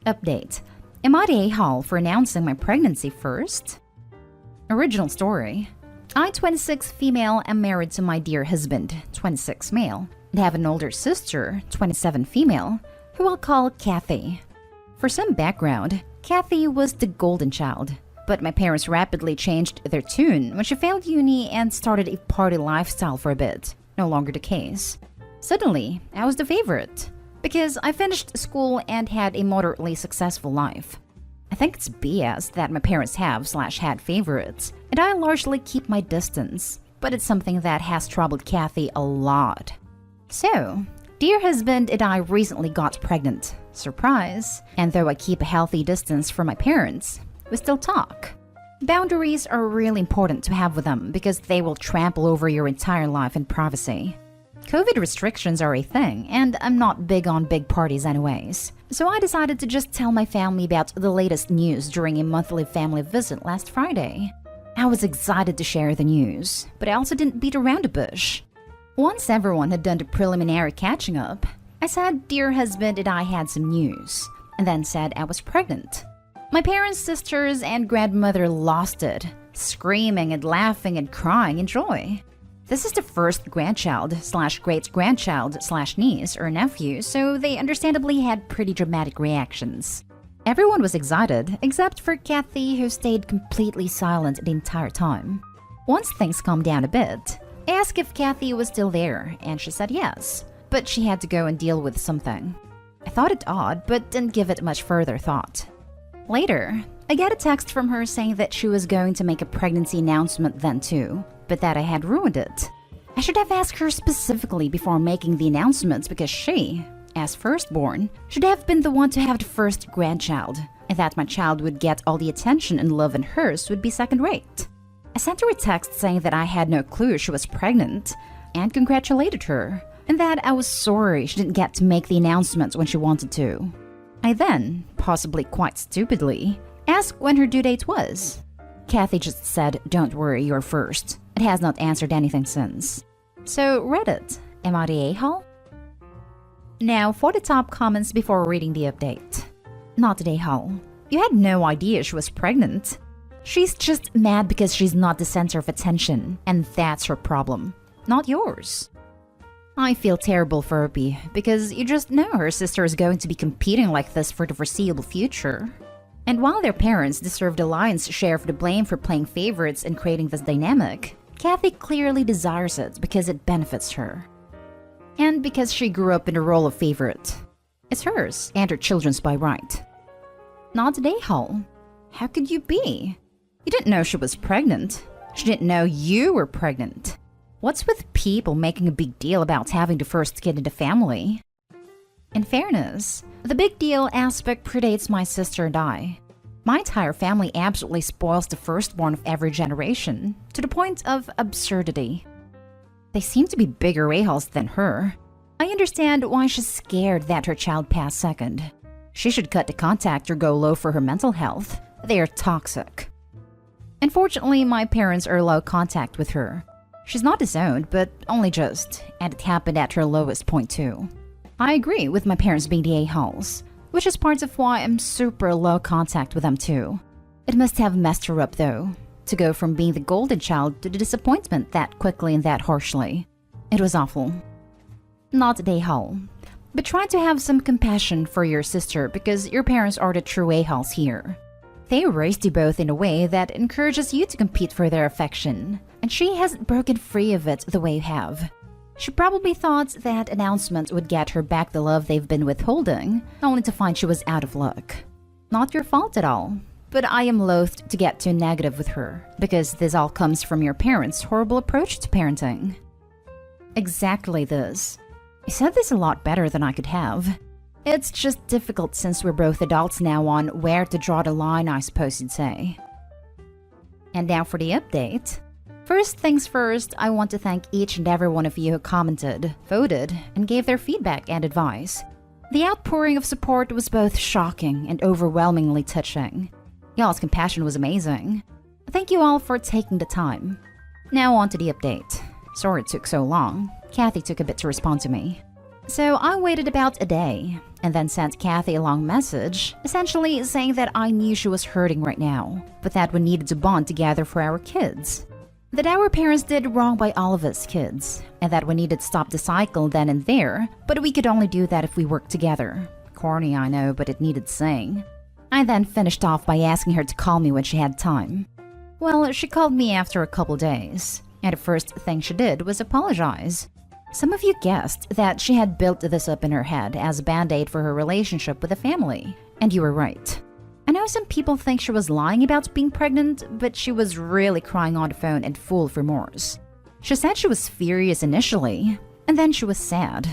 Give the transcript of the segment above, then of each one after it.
Update. Am I the a-hole for announcing my pregnancy first? Original story. I, 26 female, am married to my dear husband, 26 male, and have an older sister, 27 female, who I'll call Kathy. For some background, Kathy was the golden child, but my parents rapidly changed their tune when she failed uni and started a party lifestyle for a bit. No longer the case. Suddenly, I was the favorite, because I finished school and had a moderately successful life. I think it's BS that my parents have/had favorites, and I largely keep my distance, but it's something that has troubled Kathy a lot. So, dear husband and I recently got pregnant. Surprise! And though I keep a healthy distance from my parents, we still talk. Boundaries are really important to have with them because they will trample over your entire life in privacy. COVID restrictions are a thing, and I'm not big on big parties anyways. So I decided to just tell my family about the latest news during a monthly family visit last Friday. I was excited to share the news, but I also didn't beat around the bush. Once everyone had done the preliminary catching up, I said dear husband and I had some news, and then said I was pregnant. My parents, sisters, and grandmother lost it, screaming and laughing and crying in joy. This is the first grandchild/great-grandchild/niece or nephew, so they understandably had pretty dramatic reactions. Everyone was excited, except for Kathy, who stayed completely silent the entire time. Once things calmed down a bit, I asked if Kathy was still there, and she said yes, but she had to go and deal with something. I thought it odd, but didn't give it much further thought. Later, I got a text from her saying that she was going to make a pregnancy announcement then too, but that I had ruined it. I should have asked her specifically before making the announcements because she, as firstborn, should have been the one to have the first grandchild, and that my child would get all the attention and love and hers would be second-rate. I sent her a text saying that I had no clue she was pregnant, and congratulated her, and that I was sorry she didn't get to make the announcements when she wanted to. I then, possibly quite stupidly, asked when her due date was. Kathy just said, "Don't worry, you're first." It has not answered anything since. So, Reddit, am I the a-hole? Now, for the top comments before reading the update. Not the a-hole. You had no idea she was pregnant. She's just mad because she's not the center of attention, and that's her problem, not yours. I feel terrible for Opie, because you just know her sister is going to be competing like this for the foreseeable future. And while their parents deserve the lion's share of the blame for playing favorites and creating this dynamic, Kathy clearly desires it because it benefits her. And because she grew up in the role of favorite. It's hers and her children's by right. Not the a-hole. How could you be? You didn't know she was pregnant. She didn't know you were pregnant. What's with people making a big deal about having the first kid in the family? In fairness, the big deal aspect predates my sister and I. My entire family absolutely spoils the firstborn of every generation, to the point of absurdity. They seem to be bigger a-holes than her. I understand why she's scared that her child passed second. She should cut the contact or go low for her mental health. They are toxic. Unfortunately, my parents are low contact with her. She's not disowned, but only just, and it happened at her lowest point too. I agree with my parents being the a-holes, which is part of why I'm super low contact with them too. It must have messed her up though, to go from being the golden child to the disappointment that quickly and that harshly. It was awful. Not the a-hole, but try to have some compassion for your sister because your parents are the true a-holes here. They raised you both in a way that encourages you to compete for their affection, and she hasn't broken free of it the way you have. She probably thought that announcement would get her back the love they've been withholding, only to find she was out of luck. Not your fault at all, but I am loath to get too negative with her, because this all comes from your parents' horrible approach to parenting. Exactly this. You said this a lot better than I could have. It's just difficult since we're both adults now on where to draw the line, I suppose you'd say. And now for the update. First things first, I want to thank each and every one of you who commented, voted, and gave their feedback and advice. The outpouring of support was both shocking and overwhelmingly touching. Y'all's compassion was amazing. Thank you all for taking the time. Now on to the update. Sorry it took so long. Kathy took a bit to respond to me. So I waited about a day and then sent Kathy a long message, essentially saying that I knew she was hurting right now, but that we needed to bond together for our kids. That our parents did wrong by all of us kids, and that we needed to stop the cycle then and there, but we could only do that if we worked together. Corny, I know, but it needed saying. I then finished off by asking her to call me when she had time. Well, she called me after a couple days, and the first thing she did was apologize. Some of you guessed that she had built this up in her head as a band-aid for her relationship with the family, and you were right. I know some people think she was lying about being pregnant, but she was really crying on the phone and full of remorse. She said she was furious initially, and then she was sad.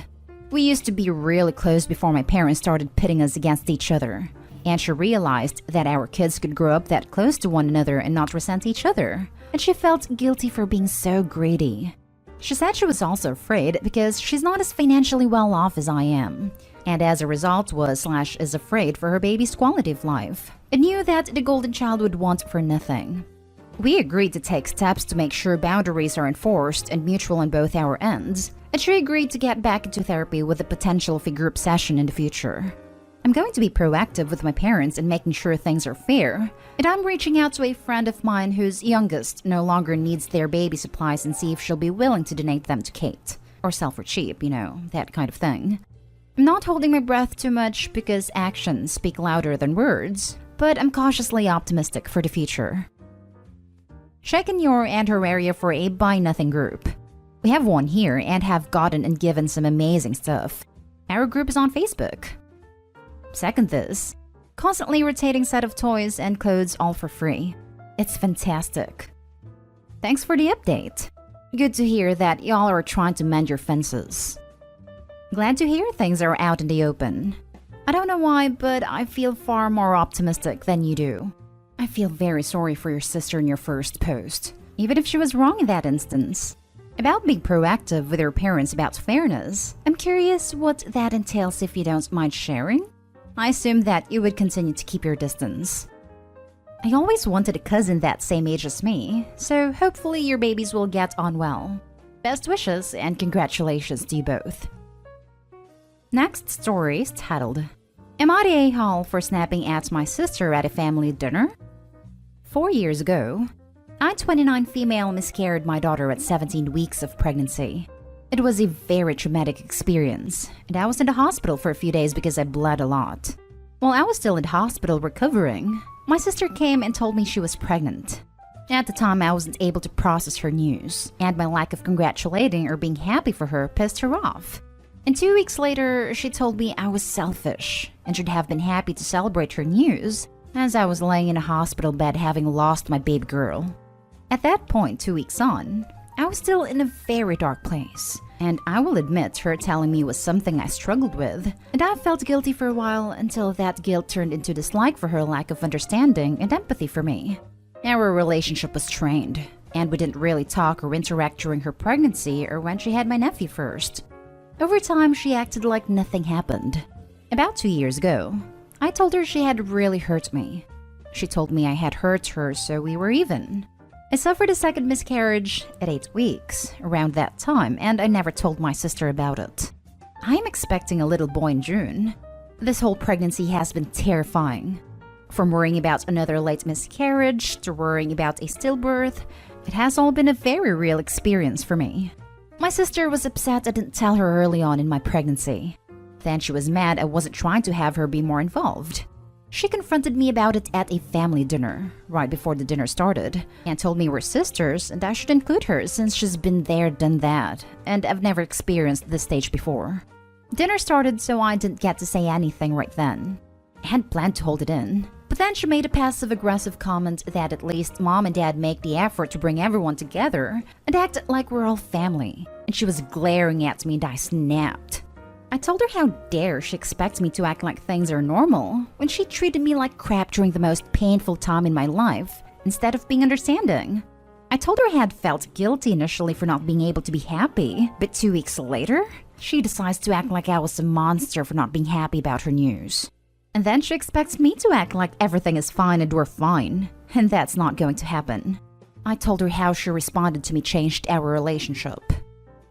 We used to be really close before my parents started pitting us against each other, and she realized that our kids could grow up that close to one another and not resent each other, and she felt guilty for being so greedy. She said she was also afraid because she's not as financially well off as I am, and as a result is afraid for her baby's quality of life, and knew that the golden child would want for nothing. We agreed to take steps to make sure boundaries are enforced and mutual on both our ends, and she agreed to get back into therapy with the potential of a group session in the future. I'm going to be proactive with my parents and making sure things are fair, and I'm reaching out to a friend of mine whose youngest no longer needs their baby supplies and see if she'll be willing to donate them to Kate. Or sell for cheap, that kind of thing. I'm not holding my breath too much because actions speak louder than words, but I'm cautiously optimistic for the future. Check in your and her area for a Buy Nothing group. We have one here and have gotten and given some amazing stuff. Our group is on Facebook. Second this, constantly rotating set of toys and clothes all for free. It's fantastic. Thanks for the update. Good to hear that y'all are trying to mend your fences. Glad to hear things are out in the open. I don't know why, but I feel far more optimistic than you do. I feel very sorry for your sister in your first post, even if she was wrong in that instance. About being proactive with your parents about fairness, I'm curious what that entails if you don't mind sharing? I assume that you would continue to keep your distance. I always wanted a cousin that same age as me, so hopefully your babies will get on well. Best wishes and congratulations to you both. Next story is titled, Am I the a-hole for snapping at my sister at a family dinner? 4 years ago, I, 29 female, miscarried my daughter at 17 weeks of pregnancy. It was a very traumatic experience, and I was in the hospital for a few days because I bled a lot. While I was still in the hospital recovering, my sister came and told me she was pregnant. At the time, I wasn't able to process her news, and my lack of congratulating or being happy for her pissed her off. And 2 weeks later, she told me I was selfish and should have been happy to celebrate her news, as I was laying in a hospital bed having lost my baby girl. At that point, 2 weeks on, I was still in a very dark place, and I will admit her telling me was something I struggled with, and I felt guilty for a while until that guilt turned into dislike for her lack of understanding and empathy for me. Our relationship was strained, and we didn't really talk or interact during her pregnancy or when she had my nephew first. Over time, she acted like nothing happened. About 2 years ago, I told her she had really hurt me. She told me I had hurt her, so we were even. I suffered a second miscarriage at 8 weeks, around that time, and I never told my sister about it. I am expecting a little boy in June. This whole pregnancy has been terrifying. From worrying about another late miscarriage to worrying about a stillbirth, it has all been a very real experience for me. My sister was upset I didn't tell her early on in my pregnancy. Then she was mad I wasn't trying to have her be more involved. She confronted me about it at a family dinner, right before the dinner started, and told me we're sisters and I should include her since she's been there, done that, and I've never experienced this stage before. Dinner started, so I didn't get to say anything right then. I had planned to hold it in, but then she made a passive-aggressive comment that at least mom and dad make the effort to bring everyone together and act like we're all family, and she was glaring at me and I snapped. I told her how dare she expect me to act like things are normal when she treated me like crap during the most painful time in my life, instead of being understanding. I told her I had felt guilty initially for not being able to be happy, but 2 weeks later, she decides to act like I was a monster for not being happy about her news. And then she expects me to act like everything is fine and we're fine, and that's not going to happen. I told her how she responded to me changed our relationship.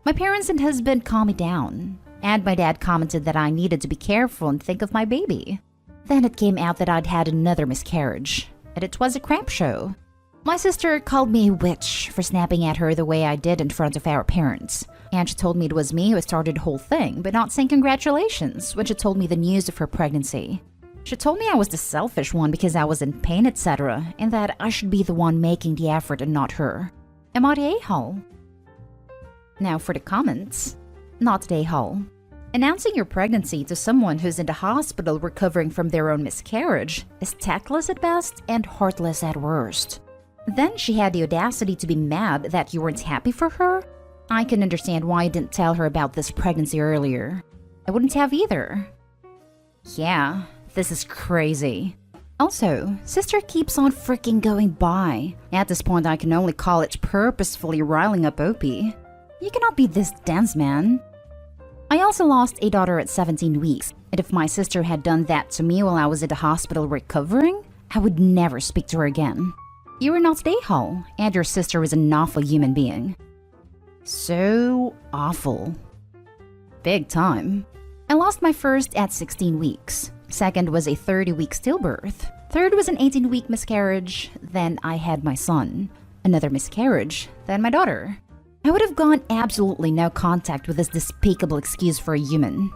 My parents and husband calmed me down, and my dad commented that I needed to be careful and think of my baby. Then it came out that I'd had another miscarriage, and it was a crap show. My sister called me a witch for snapping at her the way I did in front of our parents, and she told me it was me who started the whole thing, but not saying congratulations when she told me the news of her pregnancy. She told me I was the selfish one because I was in pain, etc., and that I should be the one making the effort and not her. Am I the a-hole? Now for the comments. Not the a-hole. Announcing your pregnancy to someone who's in the hospital recovering from their own miscarriage is tactless at best and heartless at worst. Then she had the audacity to be mad that you weren't happy for her? I can understand why you didn't tell her about this pregnancy earlier. I wouldn't have either. Yeah, this is crazy. Also, sister keeps on freaking going by. At this point, I can only call it purposefully riling up Opie. You cannot be this dense, man. I also lost a daughter at 17 weeks, and if my sister had done that to me while I was in the hospital recovering, I would never speak to her again. You are not the a-hole, and your sister is an awful human being. So awful. Big time. I lost my first at 16 weeks. Second was a 30-week stillbirth. Third was an 18-week miscarriage. Then I had my son. Another miscarriage. Then my daughter. I would have gone absolutely no contact with this despicable excuse for a human.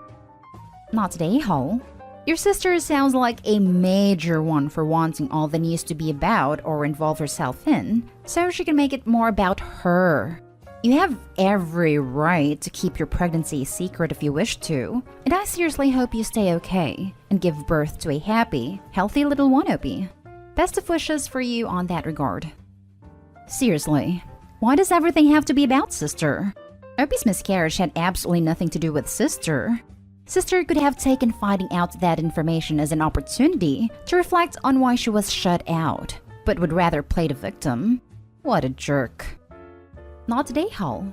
Not the a-hole. Your sister sounds like a major one for wanting all the news to be about or involve herself in, so she can make it more about her. You have every right to keep your pregnancy a secret if you wish to, and I seriously hope you stay okay and give birth to a happy, healthy little one, Opie. Best of wishes for you on that regard. Seriously, why does everything have to be about sister? Opie's miscarriage had absolutely nothing to do with sister. Sister could have taken finding out that information as an opportunity to reflect on why she was shut out, but would rather play the victim. What a jerk. Not the a-hole.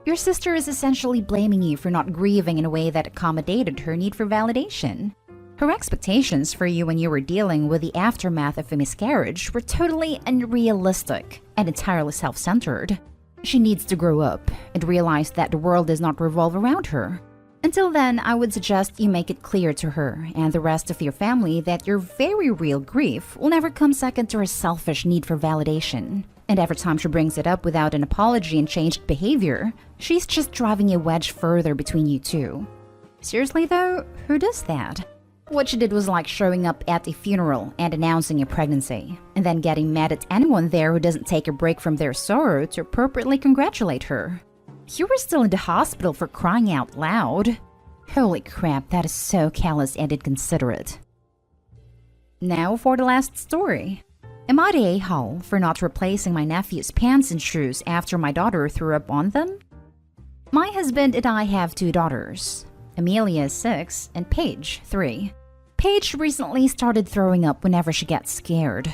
Your sister is essentially blaming you for not grieving in a way that accommodated her need for validation. Her expectations for you when you were dealing with the aftermath of a miscarriage were totally unrealistic and entirely self-centered. She needs to grow up and realize that the world does not revolve around her. Until then, I would suggest you make it clear to her and the rest of your family that your very real grief will never come second to her selfish need for validation. And every time she brings it up without an apology and changed behavior, she's just driving a wedge further between you two. Seriously though, who does that? What she did was like showing up at a funeral and announcing a pregnancy, and then getting mad at anyone there who doesn't take a break from their sorrow to appropriately congratulate her. You were still in the hospital for crying out loud. Holy crap, that is so callous and inconsiderate. Now for the last story. Am I the a-hole for not replacing my nephew's pants and shoes after my daughter threw up on them? My husband and I have two daughters. Amelia is 6 and Paige 3. Paige recently started throwing up whenever she gets scared.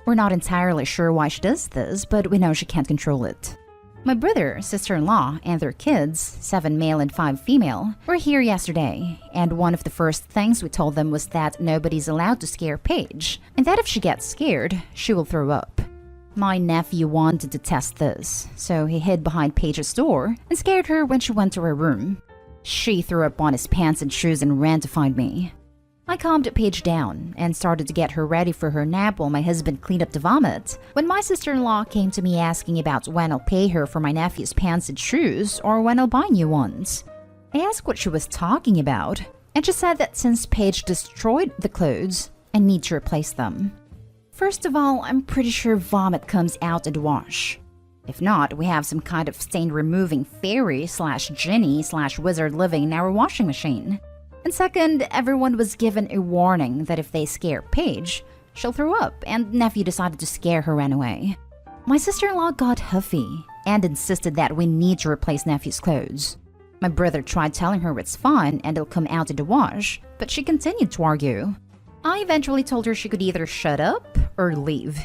We're not entirely sure why she does this, but we know she can't control it. My brother, sister-in-law, and their kids, 7 male and 5 female, were here yesterday, and one of the first things we told them was that nobody's allowed to scare Paige, and that if she gets scared, she will throw up. My nephew wanted to test this, so he hid behind Paige's door and scared her when she went to her room. She threw up on his pants and shoes and ran to find me. I calmed Paige down and started to get her ready for her nap while my husband cleaned up the vomit, when my sister-in-law came to me asking about when I'll pay her for my nephew's pants and shoes or when I'll buy new ones. I asked what she was talking about, and she said that since Paige destroyed the clothes, I need to replace them. First of all, I'm pretty sure vomit comes out in the wash. If not, we have some kind of stain-removing fairy/genie/wizard living in our washing machine. And second, everyone was given a warning that if they scare Paige, she'll throw up, and nephew decided to scare her anyway. My sister-in-law got huffy and insisted that we need to replace nephew's clothes. My brother tried telling her it's fine and it'll come out in the wash, but she continued to argue. I eventually told her she could either shut up or leave.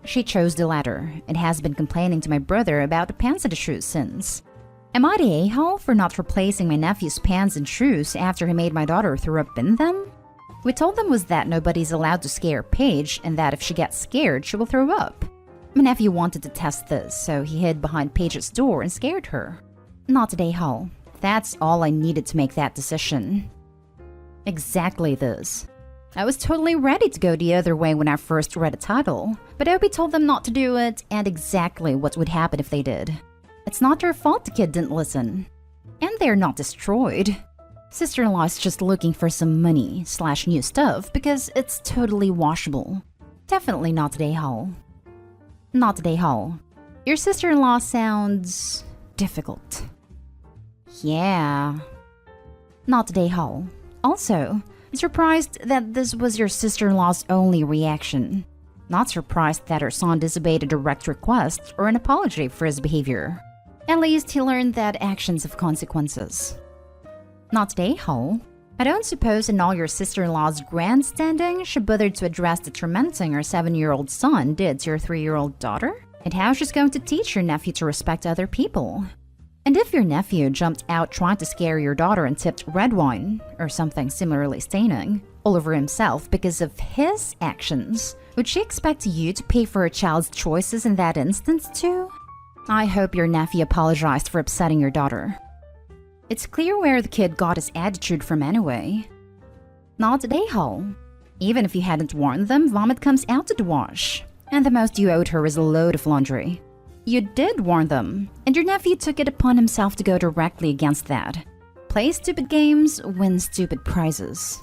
She chose the latter and has been complaining to my brother about the pants and the shoes since. Am I the a-hole for not replacing my nephew's pants and shoes after he made my daughter throw up in them? We told them was that nobody's allowed to scare Paige and that if she gets scared, she will throw up. My nephew wanted to test this, so he hid behind Paige's door and scared her. Not the a-hole. That's all I needed to make that decision. Exactly this. I was totally ready to go the other way when I first read the title, but Opie told them not to do it and exactly what would happen if they did. It's not their fault the kid didn't listen. And they're not destroyed. Sister-in-law is just looking for some money/new stuff because it's totally washable. Definitely not today, Hall. Not today, Hall. Your sister-in-law sounds difficult. Yeah. Not today, Hall. Also, I'm surprised that this was your sister-in-law's only reaction. Not surprised that her son disobeyed a direct request or an apology for his behavior. At least he learned that actions have consequences. Not today, Hall. I don't suppose in all your sister-in-law's grandstanding she bothered to address the tormenting her 7-year-old son did to your 3-year-old daughter? And how she's going to teach your nephew to respect other people? And if your nephew jumped out trying to scare your daughter and tipped red wine, or something similarly staining, all over himself because of his actions, would she expect you to pay for her child's choices in that instance too? I hope your nephew apologized for upsetting your daughter. It's clear where the kid got his attitude from anyway. Not today, Hall. Even if you hadn't warned them, vomit comes out to the wash. And the most you owed her is a load of laundry. You did warn them, and your nephew took it upon himself to go directly against that. Play stupid games, win stupid prizes.